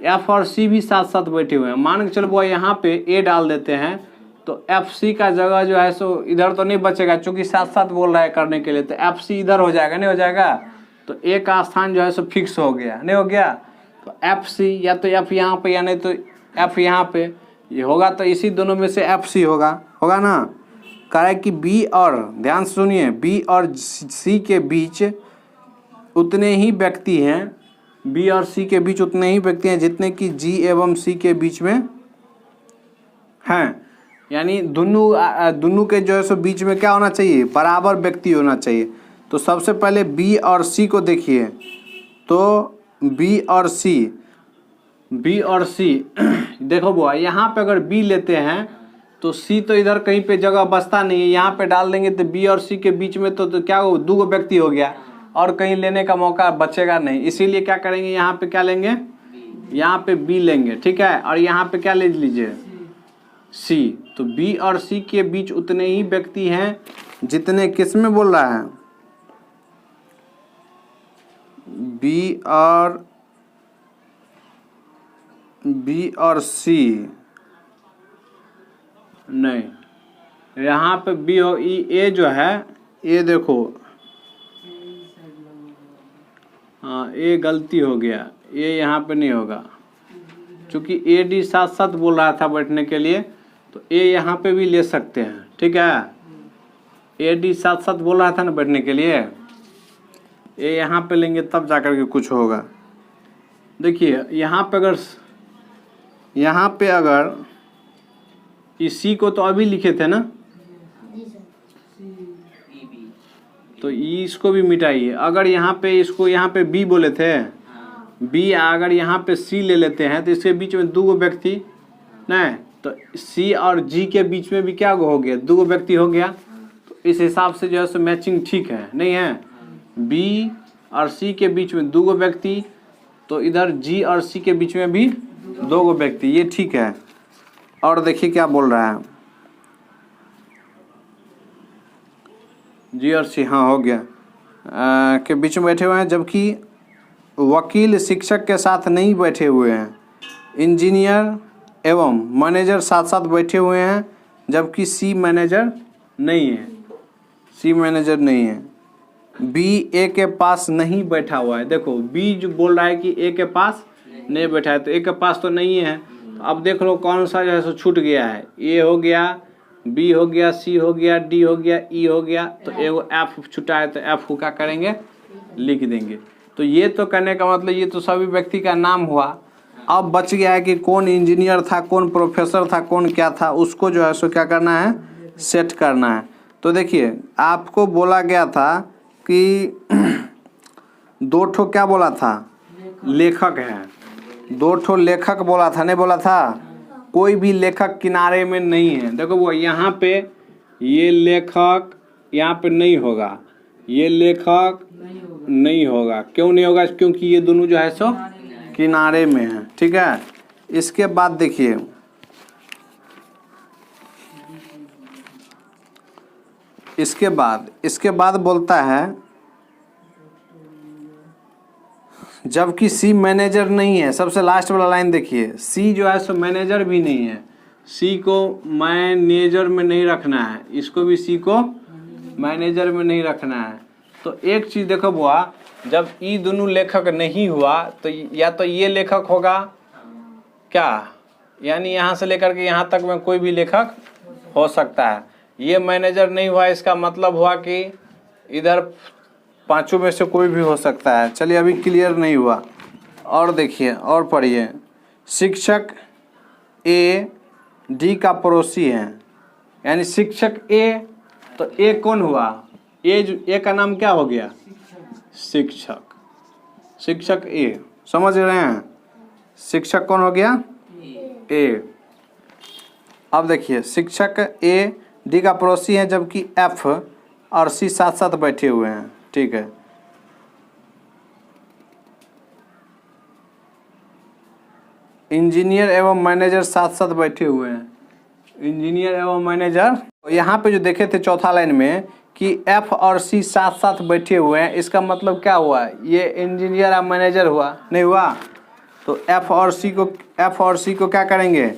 एफ और सी भी साथ साथ बैठे हुए हैं। मान के चलो यहाँ पे ए डाल देते हैं, तो एफ सी का जगह जो है सो इधर तो नहीं बचेगा, क्योंकि साथ साथ बोल रहा है करने के लिए, तो एफ सी इधर हो जाएगा, नहीं हो जाएगा? तो ए का स्थान जो है सो फिक्स हो गया, नहीं हो गया? तो एफ सी या तो एफ यहाँ पे, या नहीं तो एफ यहाँ पे, ये होगा तो इसी दोनों में से एफ सी होगा ना? कह रहा है कि बी और, ध्यान से सुनिए, बी और सी के बीच उतने ही व्यक्ति हैं, बी और सी के बीच उतने ही व्यक्ति हैं जितने कि जी एवं सी के बीच में हैं। यानी दोनों के जो है सो बीच में क्या होना चाहिए? बराबर व्यक्ति होना चाहिए। तो सबसे पहले बी और सी को देखिए, तो बी और सी देखो बुआ, यहाँ पे अगर बी लेते हैं तो सी तो इधर कहीं पे जगह बचता नहीं है, यहाँ पे डाल देंगे तो बी और सी के बीच में तो क्या हो? 2 व्यक्ति हो गया, और कहीं लेने का मौका बचेगा नहीं। इसीलिए क्या करेंगे? यहाँ पे क्या लेंगे? यहाँ पे बी लेंगे। ठीक है, और यहाँ पे क्या ले लीजिए? सी। तो बी और सी के बीच उतने ही व्यक्ति हैं जितने, किस में बोल रहा है? बी और सी नहीं, यहाँ पे बी हो, ए जो है, ए देखो, हाँ ए गलती हो गया, ए यहाँ पे नहीं होगा, क्योंकि ए डी साथ साथ बोल रहा था बैठने के लिए, तो ए यहाँ पे भी ले सकते हैं, ठीक है। ए डी साथ साथ बोल रहा था ना बैठने के लिए, ए यहाँ पे लेंगे तब जाकर के कुछ होगा। देखिए यहाँ पे अगर इस सी को तो अभी लिखे थे ना, तो इसको भी मिटाइए। अगर यहाँ पे इसको यहाँ पे बी बोले थे, बी अगर यहाँ पे सी ले लेते हैं तो इसके बीच में दो व्यक्ति नहीं, तो सी और जी के बीच में भी क्या हो गया, दो व्यक्ति हो गया। तो इस हिसाब से जो है सो मैचिंग ठीक है, नहीं है। बी और सी के बीच में दो व्यक्ति, तो इधर जी और सी के बीच में भी दो व्यक्ति, ये ठीक है। और देखिए क्या बोल रहा है, जी और सी, हाँ हो गया, के बीच में बैठे हुए हैं, जबकि वकील शिक्षक के साथ नहीं बैठे हुए हैं। इंजीनियर एवं मैनेजर साथ साथ बैठे हुए हैं, जबकि सी मैनेजर नहीं है, सी मैनेजर नहीं है। बी ए के पास नहीं बैठा हुआ है। देखो बी जो बोल रहा है कि ए के पास नहीं बैठा है, तो ए के पास तो नहीं है। तो अब देख लो कौन सा जो है सो छूट गया है, ए हो गया, बी हो गया, सी हो गया, डी हो गया, ई हो गया, तो एगो एफ छुटा है, तो एफ को क्या करेंगे, लिख देंगे। तो ये तो करने का मतलब ये तो सभी व्यक्ति का नाम हुआ। अब बच गया है कि कौन इंजीनियर था, कौन प्रोफेसर था, कौन क्या था, उसको जो है सो क्या करना है, सेट करना है। तो देखिए आपको बोला गया था कि दो ठो क्या बोला था, लेखक है, दो ठो लेखक बोला था, नहीं बोला था, कोई भी लेखक किनारे में नहीं है। देखो वो यहाँ पे ये लेखक यहाँ पे नहीं होगा, ये लेखक नहीं होगा, क्यों नहीं होगा, क्योंकि ये दोनों जो है सो किनारे में है, ठीक है। इसके बाद देखिए इसके बाद बोलता है जबकि सी मैनेजर नहीं है। सबसे लास्ट वाला लाइन देखिए, सी जो है सो मैनेजर भी नहीं है, सी को मैनेजर में नहीं रखना है, इसको भी सी को मैनेजर में नहीं रखना है। तो एक चीज़ देखो बुआ, जब ये दोनों लेखक नहीं हुआ तो या तो ये लेखक होगा क्या, यानी यहाँ से लेकर के यहाँ तक में कोई भी लेखक हो सकता है। ये मैनेजर नहीं हुआ, इसका मतलब हुआ कि इधर पांचों में से कोई भी हो सकता है। चलिए अभी क्लियर नहीं हुआ, और देखिए और पढ़िए। शिक्षक ए डी का पड़ोसी है, यानी शिक्षक ए, तो ए कौन हुआ, ए का नाम क्या हो गया, शिक्षक, शिक्षक ए, समझ रहे हैं, शिक्षक कौन हो गया, ए। अब देखिए शिक्षक ए डी का पड़ोसी है, जबकि एफ और सी साथ साथ बैठे हुए हैं, ठीक है। इंजीनियर एवं मैनेजर साथ साथ बैठे हुए हैं, इंजीनियर एवं मैनेजर। यहाँ पे जो देखे थे चौथा लाइन में कि एफ और सी साथ साथ बैठे हुए हैं, इसका मतलब क्या हुआ, ये इंजीनियर और मैनेजर हुआ, नहीं हुआ। तो एफ और सी को क्या करेंगे,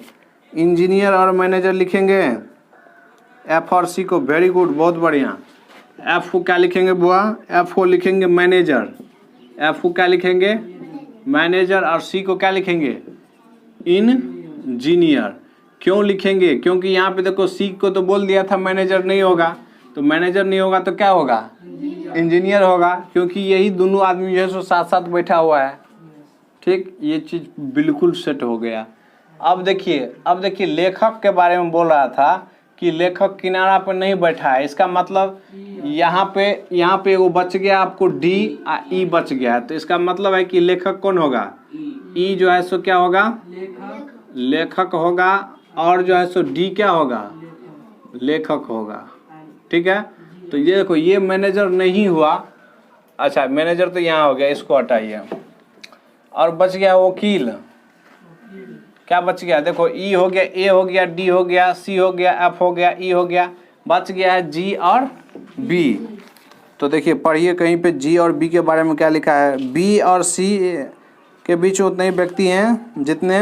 इंजीनियर और मैनेजर लिखेंगे, एफ और सी को, वेरी गुड, बहुत बढ़िया। एफ को क्या लिखेंगे बुआ, एफ को लिखेंगे मैनेजर, एफ को क्या लिखेंगे मैनेजर, और सी को क्या लिखेंगे इंजीनियर। क्यों लिखेंगे, क्योंकि यहाँ पे देखो सी को तो बोल दिया था मैनेजर नहीं होगा, तो मैनेजर नहीं होगा तो क्या होगा, इंजीनियर होगा, क्योंकि यही दोनों आदमी जो है सो साथ साथ बैठा हुआ है, ठीक। ये चीज़ बिल्कुल सेट हो गया। अब देखिए लेखक के बारे में बोल रहा था कि लेखक किनारा पर नहीं बैठा है, इसका मतलब यहाँ पे वो बच गया आपको डी और ई बच गया, तो इसका मतलब है कि लेखक कौन होगा, ई जो है सो क्या होगा, लेखक होगा, और जो है सो डी क्या होगा, लेखक होगा, ठीक है। तो ये देखो ये मैनेजर नहीं हुआ, अच्छा मैनेजर तो यहाँ हो गया, इसको हटाइए, और बच गया वकील। क्या बच गया, देखो ई हो गया, ए हो गया, डी हो गया, सी हो गया, एफ हो गया, ई हो गया, बच गया है जी और बी। तो देखिए पढ़िए कहीं पे जी और बी के बारे में क्या लिखा है, बी और सी के बीच उतने ही व्यक्ति हैं जितने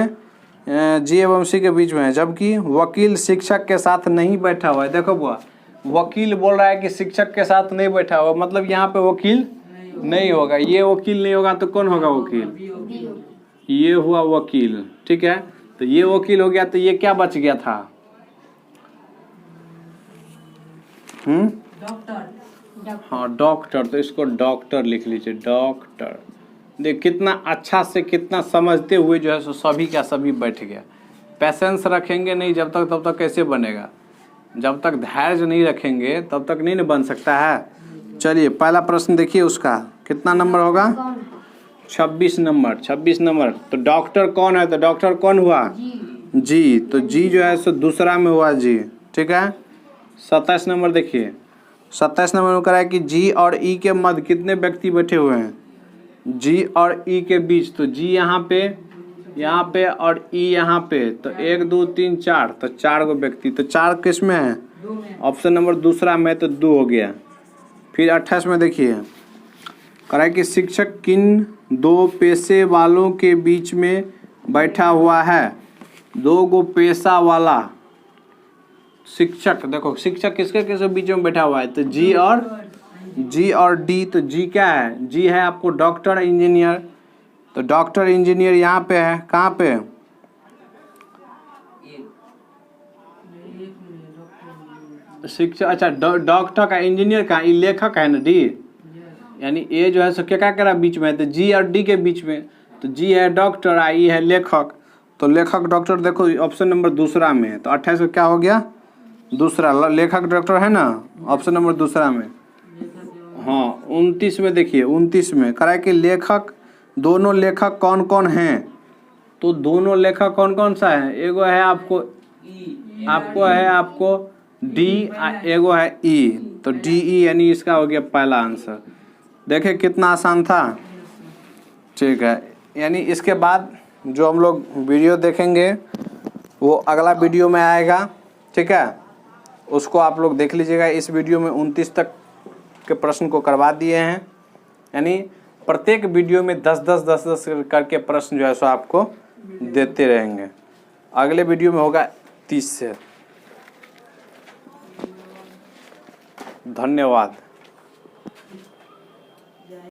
जी एवं सी के बीच में है, जबकि वकील शिक्षक के साथ नहीं बैठा हुआ है। देखो बुआ, वकील बोल रहा है कि शिक्षक के साथ नहीं बैठा हुआ, मतलब यहाँ पे वकील नहीं होगा। ये वकील नहीं होगा तो कौन होगा वकील? ये हुआ वकील, ठीक है। तो ये वकील हो गया, तो ये क्या बच गया था? हाँ डॉक्टर, तो इसको डॉक्टर लिख लीजिए, डॉक्टर। देख कितना अच्छा से, कितना समझते हुए जो है सो सभी का सभी बैठ गया। पैसेंस रखेंगे नहीं जब तक, तब तक कैसे बनेगा? जब तक धैर्य नहीं रखेंगे तब तक नहीं न बन सकता है। चलिए पहला प्रश्न देखिए, उसका कितना नंबर होगा? 26 नंबर। 26 नंबर। तो डॉक्टर कौन है? तो डॉक्टर कौन हुआ? जी। तो जी जो है सो दूसरा में हुआ जी, ठीक है। 27 नंबर देखिए, 27 नंबर में कह रहा है कि जी और ई के मध्य कितने व्यक्ति बैठे हुए हैं? जी और ई के बीच, तो जी यहाँ पे और ई यहाँ पे, तो 1 2 3 4, तो 4 गो व्यक्ति। तो 4 किस में है? ऑप्शन नंबर दूसरा में, तो 2 हो गया। फिर 28 में देखिए, कह रहा है कि शिक्षक किन 2 पेशे वालों के बीच में बैठा हुआ है? 2 गो पेशा वाला शिक्षक। देखो शिक्षक किसके किसके बीच में बैठा हुआ है? तो जी और डी। तो जी क्या है? जी है आपको डॉक्टर इंजीनियर। तो डॉक्टर इंजीनियर यहाँ पे है, कहाँ पे? शिक्षक, अच्छा डॉक्टर का, इंजीनियर का, ये लेखक है ना डी, यानी ए जो है सो क्या क्या करा बीच में है? तो जी और डी के बीच में। तो जी है डॉक्टर, आई है लेखक। तो लेखक डॉक्टर देखो ऑप्शन नंबर दूसरा में है। तो 28 का क्या हो गया? दूसरा। लेखक डॉक्टर है ना, ऑप्शन नंबर दूसरा में। हाँ 29 में देखिए, 29 में कह रहा है कि लेखक, दोनों लेखक कौन कौन हैं? तो दोनों लेखक कौन कौन सा है? एगो है आपको डी, एगो है ई। तो डी ई, यानी इसका हो गया पहला आंसर। देखे कितना आसान था, ठीक है। यानी इसके बाद जो हम लोग वीडियो देखेंगे वो अगला वीडियो में आएगा, ठीक है। उसको आप लोग देख लीजिएगा। इस वीडियो में 29 तक के प्रश्न को करवा दिए हैं, यानी प्रत्येक वीडियो में 10-10 करके प्रश्न जो है सो आपको देते रहेंगे। अगले वीडियो में होगा 30 से। धन्यवाद।